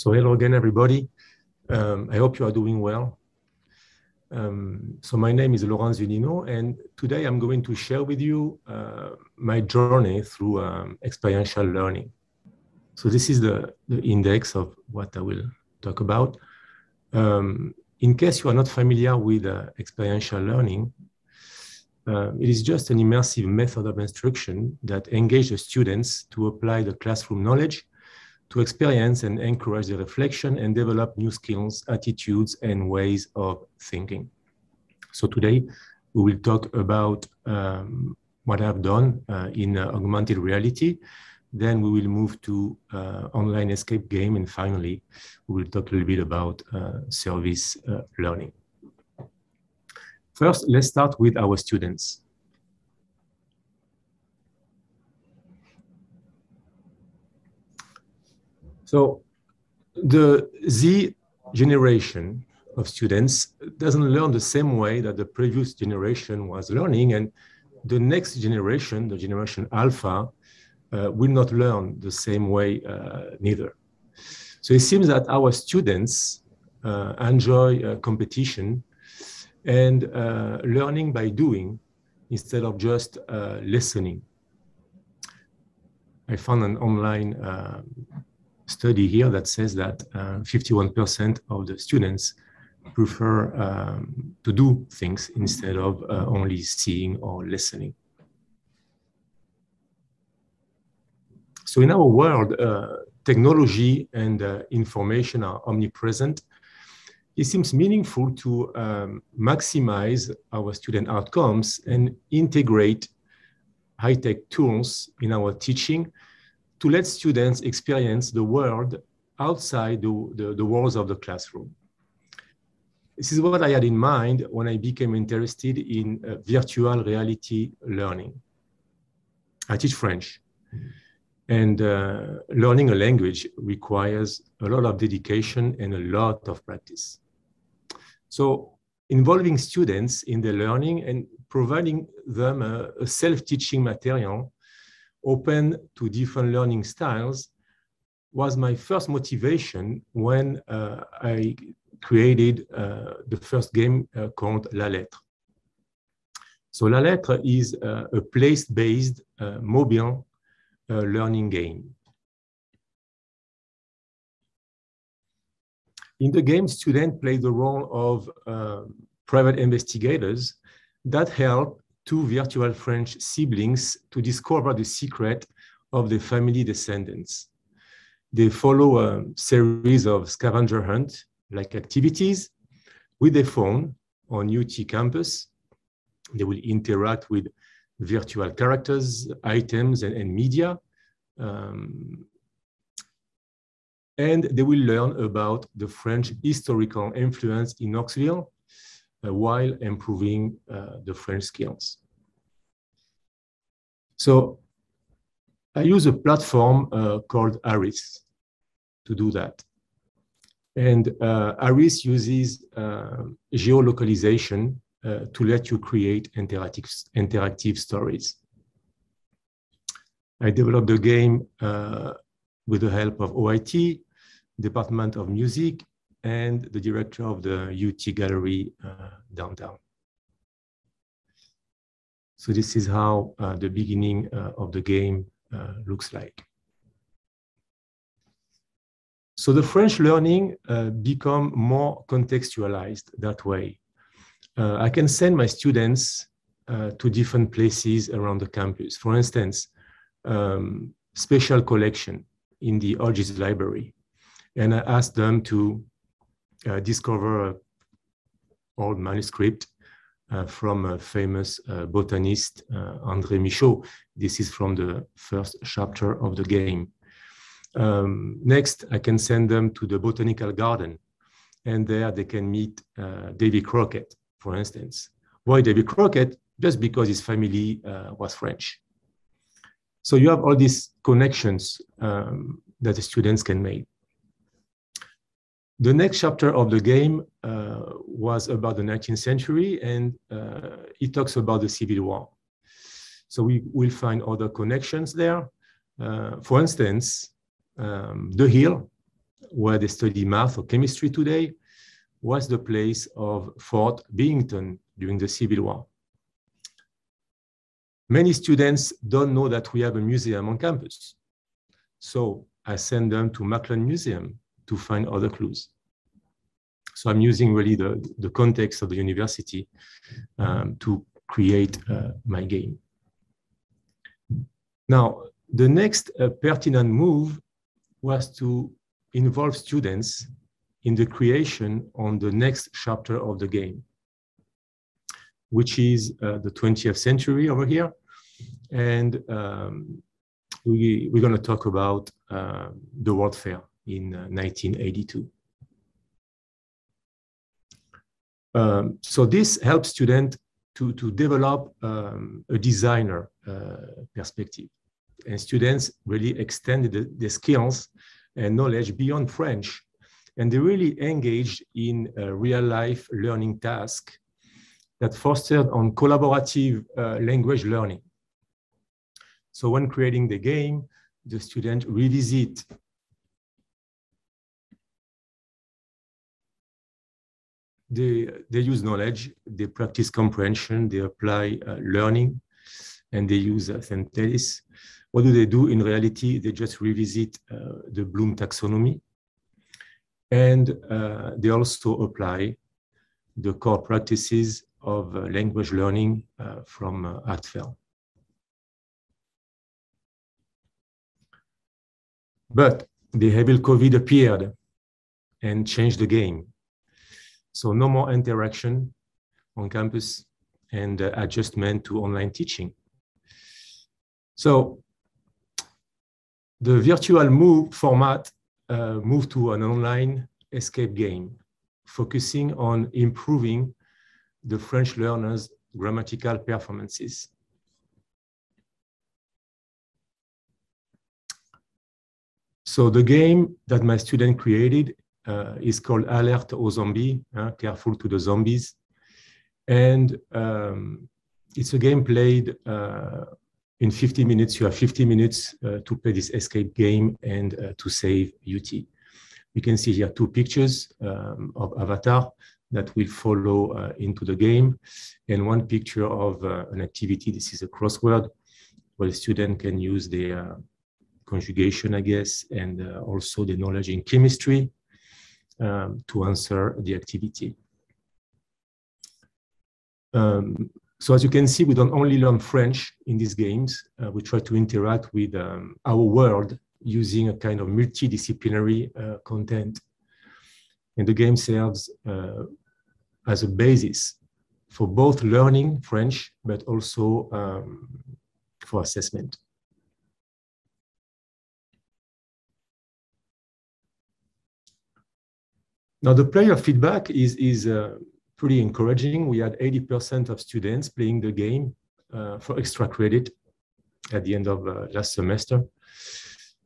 So hello again, everybody. I hope you are doing well. So my name is Laurent Zunino, and today I'm going to share with you my journey through experiential learning. So this is the index of what I will talk about. In case you are not familiar with experiential learning, it is just an immersive method of instruction that engages students to apply the classroom knowledge to experience and encourage the reflection and develop new skills, attitudes, and ways of thinking. So today, we will talk about what I've done in augmented reality. Then we will move to online escape game. And finally, we will talk a little bit about service learning. First, let's start with our students. So the Z generation of students doesn't learn the same way that the previous generation was learning, and the next generation, the generation Alpha, will not learn the same way neither. So it seems that our students enjoy competition and learning by doing instead of just listening. I found an online study here that says that 51% of the students prefer to do things instead of only seeing or listening. So in our world, technology and information are omnipresent. It seems meaningful to maximize our student outcomes and integrate high-tech tools in our teaching to let students experience the world outside the walls of the classroom. This is what I had in mind when I became interested in virtual reality learning. I teach French, and learning a language requires a lot of dedication and a lot of practice. So involving students in the learning and providing them a self-teaching material open to different learning styles was my first motivation when I created the first game called La Lettre. So La Lettre is a place-based mobile learning game. In the game, students play the role of private investigators that help two virtual French siblings to discover the secret of the family descendants. They follow a series of scavenger hunt-like activities with their phone on UT campus. They will interact with virtual characters, items, and media. And they will learn about the French historical influence in Knoxville while improving the French skills. So I use a platform called Aris to do that. And Aris uses geolocalization to let you create interactive stories. I developed the game with the help of OIT, Department of Music, and the director of the UT Gallery downtown. So this is how the beginning of the game looks like. So the French learning become more contextualized that way. I can send my students to different places around the campus. For instance, special collection in the Orgis library. And I ask them to discover an old manuscript from a famous botanist, André Michaud. This is from the first chapter of the game. Next, I can send them to the botanical garden, and there they can meet Davy Crockett, for instance. Why Davy Crockett? Just because his family was French. So you have all these connections that the students can make. The next chapter of the game was about the 19th century, and it talks about the Civil War. So we will find other connections there. For instance, the hill where they study math or chemistry today was the place of Fort Binghamton during the Civil War. Many students don't know that we have a museum on campus. So I send them to Macklin Museum to find other clues. So I'm using really the context of the university to create my game. Now, the next pertinent move was to involve students in the creation on the next chapter of the game, which is the 20th century over here. And we're going to talk about the World Fair in 1982. So this helps students to develop a designer perspective. And students really extended the skills and knowledge beyond French. And they really engaged in a real-life learning task that fostered on collaborative language learning. So when creating the game, the student revisit they use knowledge, they practice comprehension, they apply learning, and they use synthesis. What do they do in reality? They just revisit the Bloom taxonomy, and they also apply the core practices of language learning from ACTFL. But the Hebel COVID appeared and changed the game. So no more interaction on campus and adjustment to online teaching. So the virtual format moved to an online escape game, focusing on improving the French learners' grammatical performances. So the game that my student created is called Alerte aux Zombies, careful to the zombies. And it's a game played in 50 minutes. You have 50 minutes to play this escape game and to save UT. You can see here two pictures of avatar that will follow into the game, and one picture of an activity. This is a crossword where the student can use their conjugation, I guess, and also the knowledge in chemistry to answer the activity. So as you can see, we don't only learn French in these games. We try to interact with our world using a kind of multidisciplinary content. And the game serves as a basis for both learning French, but also for assessment. Now, the player feedback is pretty encouraging. We had 80% of students playing the game for extra credit at the end of last semester.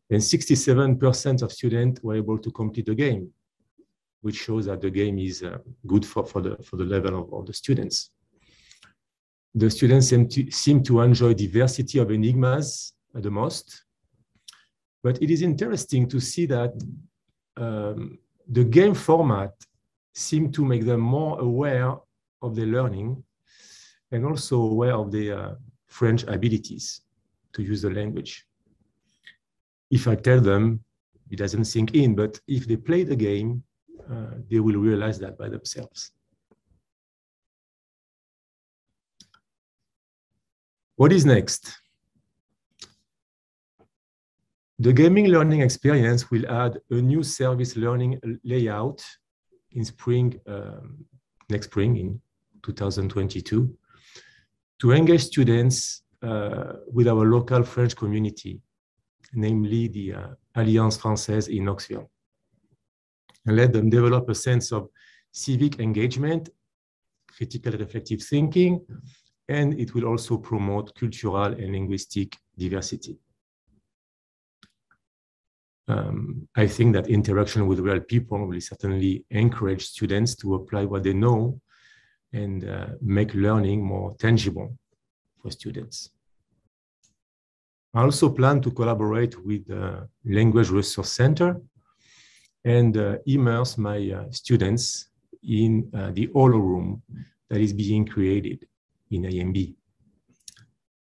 And 67% of students were able to complete the game, which shows that the game is good for the level of the students. The students seem to enjoy diversity of enigmas the most. But it is interesting to see that the game format seemed to make them more aware of their learning and also aware of their French abilities to use the language. If I tell them, it doesn't sink in, but if they play the game, they will realize that by themselves. What is next? The gaming learning experience will add a new service learning layout in spring, next spring in 2022, to engage students with our local French community, namely the Alliance Française in Knoxville, and let them develop a sense of civic engagement, critical reflective thinking, and it will also promote cultural and linguistic diversity. I think that interaction with real people will certainly encourage students to apply what they know and make learning more tangible for students. I also plan to collaborate with the Language Resource Center and immerse my students in the holo room that is being created in AMB.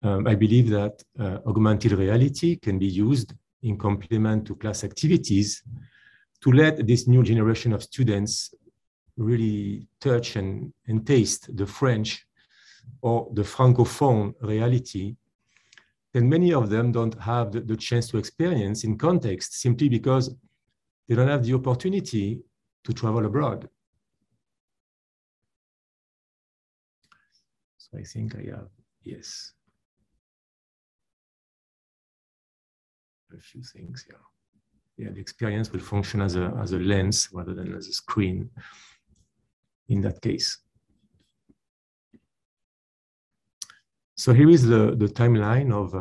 I believe that augmented reality can be used in complement to class activities to let this new generation of students really touch and taste the French or the Francophone reality that many of them don't have the chance to experience in context simply because they don't have the opportunity to travel abroad. So I think I have, yes, a few things here. Yeah, the experience will function as a lens rather than as a screen in that case. So here is the timeline of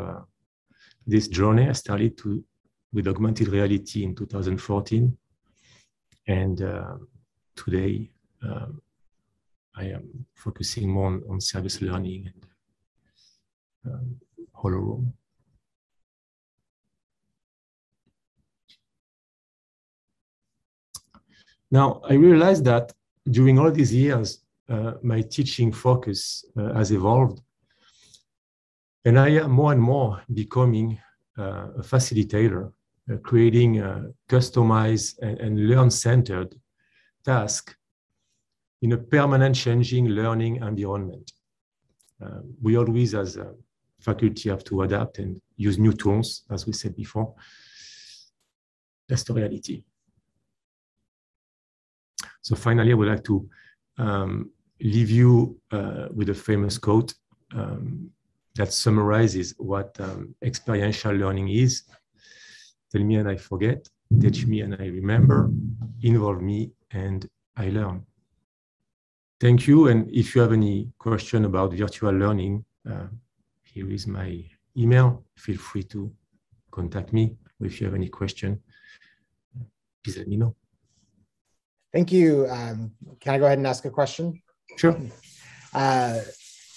this journey. I started with augmented reality in 2014. And today, I am focusing more on service learning and holo room. Now, I realized that during all these years, my teaching focus has evolved. And I am more and more becoming a facilitator, creating a customized and learn-centered task in a permanent changing learning environment. We always, as a faculty, have to adapt and use new tools, as we said before. That's the reality. So finally, I would like to leave you with a famous quote that summarizes what experiential learning is. Tell me and I forget, teach me and I remember, involve me and I learn. Thank you. And if you have any question about virtual learning, here is my email. Feel free to contact me. If you have any question, please let me know. Thank you. Can I go ahead and ask a question? Sure.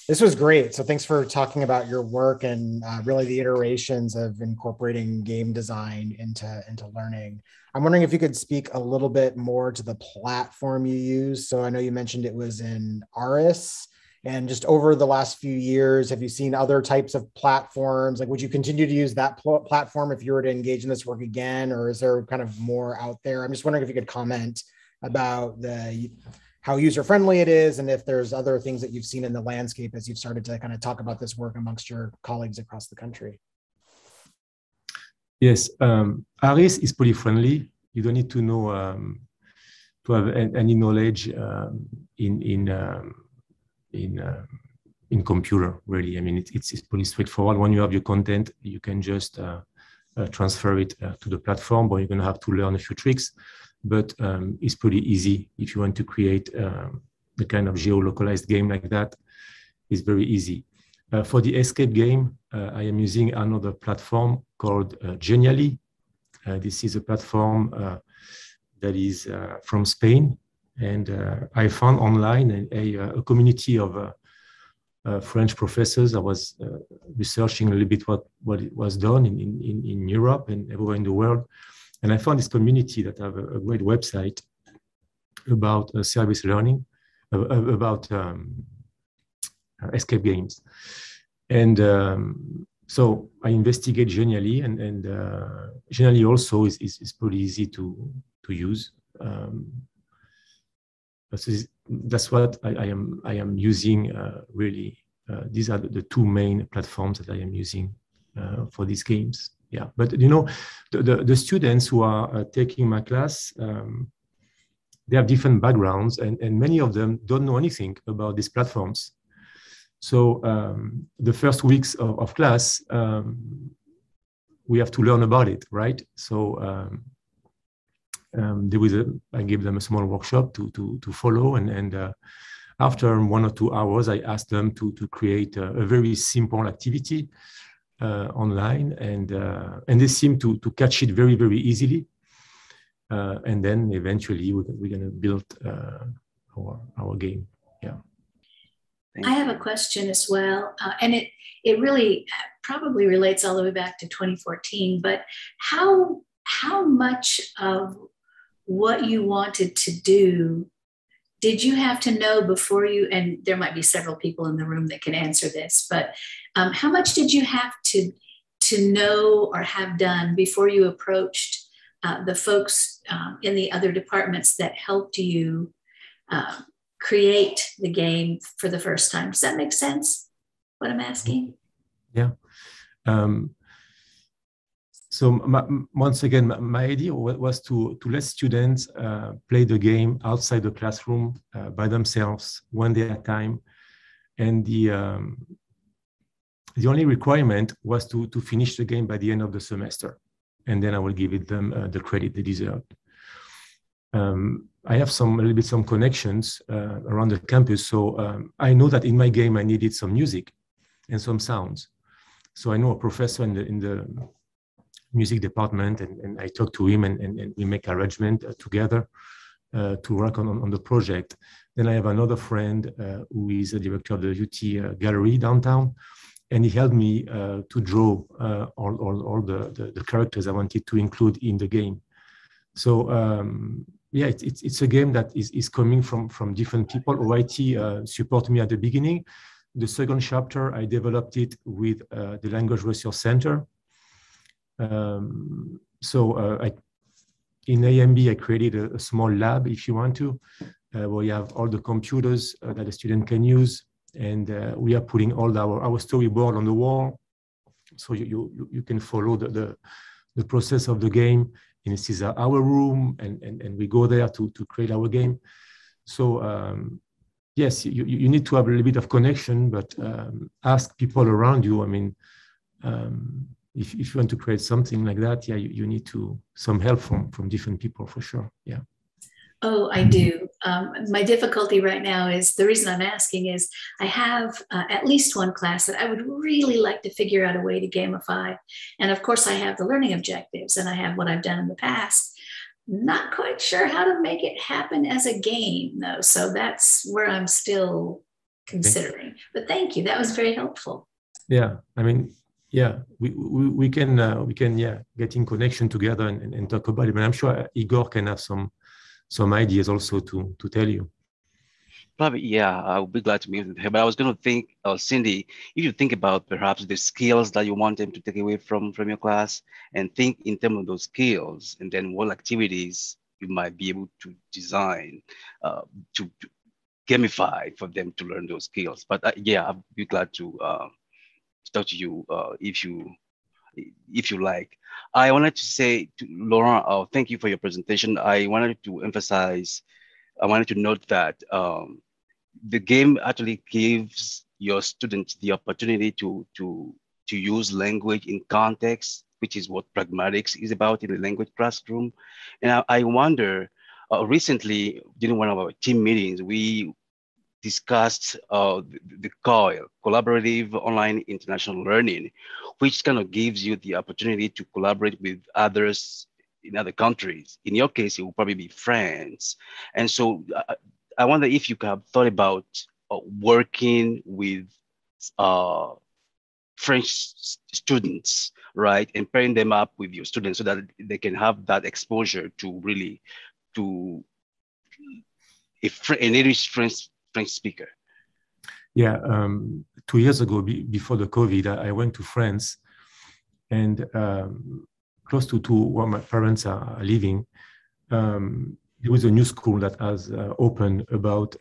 This was great. So thanks for talking about your work and really the iterations of incorporating game design into learning. I'm wondering if you could speak a little bit more to the platform you use. So I know you mentioned it was in ARIS, and just over the last few years, have you seen other types of platforms? Like, would you continue to use that platform if you were to engage in this work again, or is there kind of more out there? I'm just wondering if you could comment about how user-friendly it is, and if there's other things that you've seen in the landscape as you've started to kind of talk about this work amongst your colleagues across the country. Yes, ARIS is pretty friendly. You don't need to know to have any knowledge in computer, really. I mean, it's pretty straightforward. When you have your content, you can just transfer it to the platform, but you're going to have to learn a few tricks. But it's pretty easy if you want to create the kind of geo-localized game like that. It's very easy. For the escape game, I am using another platform called Genially. This is a platform that is from Spain, and I found online a community of French professors. I was researching a little bit what it was done in Europe and everywhere in the world. And I found this community that have a great website about service learning, about escape games. And so I investigate Genially, and Genially also is pretty easy to use. That's what I am using really. These are the two main platforms that I am using for these games. Yeah, but you know, the students who are taking my class, they have different backgrounds, and many of them don't know anything about these platforms. So the first weeks of class, we have to learn about it, right? So I gave them a small workshop to follow, and after 1 or 2 hours, I asked them to create a very simple activity online, and they seem to catch it very, very easily. And then eventually we're going to build our game. Yeah. I have a question as well, and it really probably relates all the way back to 2014. But how much of what you wanted to do, did you have to know before you, and there might be several people in the room that can answer this, but how much did you have to know or have done before you approached the folks in the other departments that helped you create the game for the first time? Does that make sense, what I'm asking? Yeah. So once again, my idea was to let students play the game outside the classroom by themselves, one day at a time. And the only requirement was to finish the game by the end of the semester. And then I will give them the credit they deserve. I have a little bit some connections around the campus. So I know that in my game, I needed some music and some sounds. So I know a professor in the music department, and I talked to him, and we make arrangement together to work on the project. Then I have another friend who is the director of the UT Gallery downtown, and he helped me to draw all the characters I wanted to include in the game. So yeah, it's a game that is coming from different people. OIT supported me at the beginning. The second chapter, I developed it with the Language Research Center. In AMB, I created a small lab, if you want to, where you have all the computers that a student can use. And we are putting all our storyboard on the wall. So you can follow the process of the game. And this is our room, and we go there to create our game. So yes, you need to have a little bit of connection, but ask people around you. I mean, if you want to create something like that, yeah, you need some help from different people for sure. Yeah. Oh, I do. My difficulty right now is, the reason I'm asking is I have at least one class that I would really like to figure out a way to gamify. And of course I have the learning objectives and I have what I've done in the past. Not quite sure how to make it happen as a game though. So that's where I'm still considering, but thank you. That was very helpful. Yeah. I mean, yeah, we can get in connection together and talk about it. But I'm sure Igor can have some ideas also to tell you. Probably, yeah, I would be glad to meet with her. But I was going to think, Cindy, if you think about perhaps the skills that you want them to take away from your class, and think in terms of those skills, and then what activities you might be able to design to gamify for them to learn those skills. But yeah, I'd be glad to talk to you if you like. I wanted to say to Laurent, thank you for your presentation. I wanted to note that the game actually gives your students the opportunity to use language in context, which is what pragmatics is about in the language classroom. And I wonder, recently during one of our team meetings, we discussed the COIL, Collaborative Online International Learning, which kind of gives you the opportunity to collaborate with others in other countries. In your case, it will probably be France. And so I wonder if you have thought about working with French students, right? And pairing them up with your students so that they can have that exposure to really, to an Irish French speaker. Yeah, 2 years ago, before the COVID, I went to France, and close to where my parents are living, there was a new school that has opened about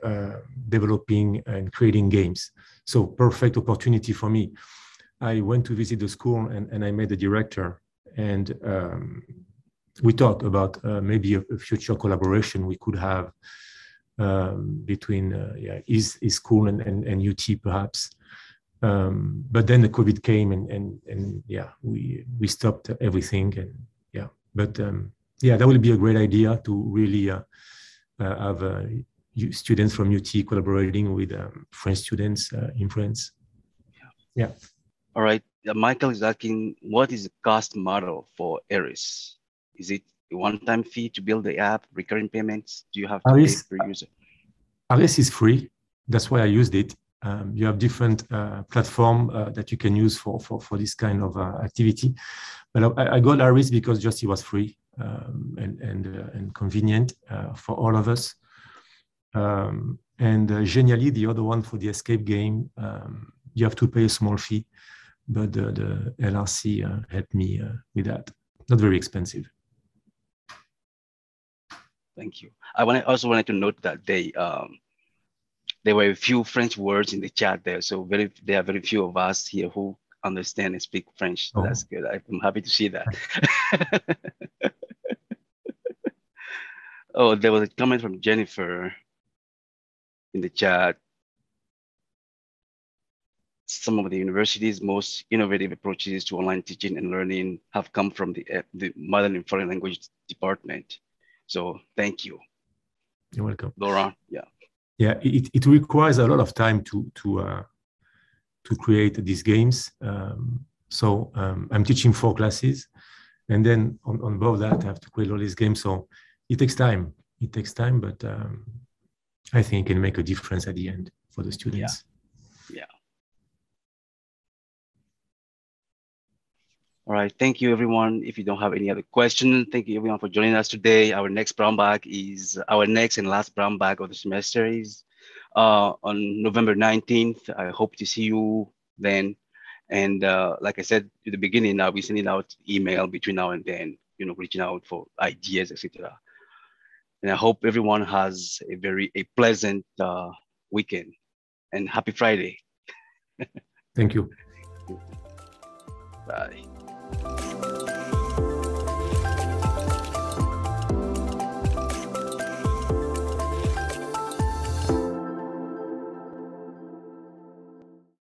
developing and creating games. So perfect opportunity for me. I went to visit the school, and I met the director, and we talked about maybe a future collaboration we could have between his school and UT perhaps. But then the COVID came, and yeah, we stopped everything, and yeah. But yeah, that would be a great idea to really have students from UT collaborating with French students in France. Yeah. All right. Michael is asking, what is the cost model for Eris? Is it a one-time fee to build the app, recurring payments? Do you have to pay per user? Aris is free. That's why I used it. You have different platform that you can use for this kind of activity. But I got Aris because just it was free. and convenient for all of us. Genially, the other one for the escape game, you have to pay a small fee, but the LRC helped me with that. Not very expensive. Thank you. I also wanted to note that there were a few French words in the chat there, so there are very few of us here who understand and speak French. So that's good. I'm happy to see that. Oh, there was a comment from Jennifer in the chat. Some of the university's most innovative approaches to online teaching and learning have come from the Mother and Foreign Language department. So thank you. You're welcome, Laurent. Yeah. Yeah, it requires a lot of time to create these games. So I'm teaching 4 classes, and then on above that, I have to create all these games. So it takes time. It takes time, but I think it can make a difference at the end for the students. Yeah. All right. Thank you, everyone. If you don't have any other questions, thank you, everyone, for joining us today. Our next brown bag is our next and last brown bag of the semester is on November 19th. I hope to see you then. And like I said at the beginning, I'll be sending out email between now and then, reaching out for ideas, etc. And I hope everyone has a pleasant weekend and happy Friday. Thank you. Bye.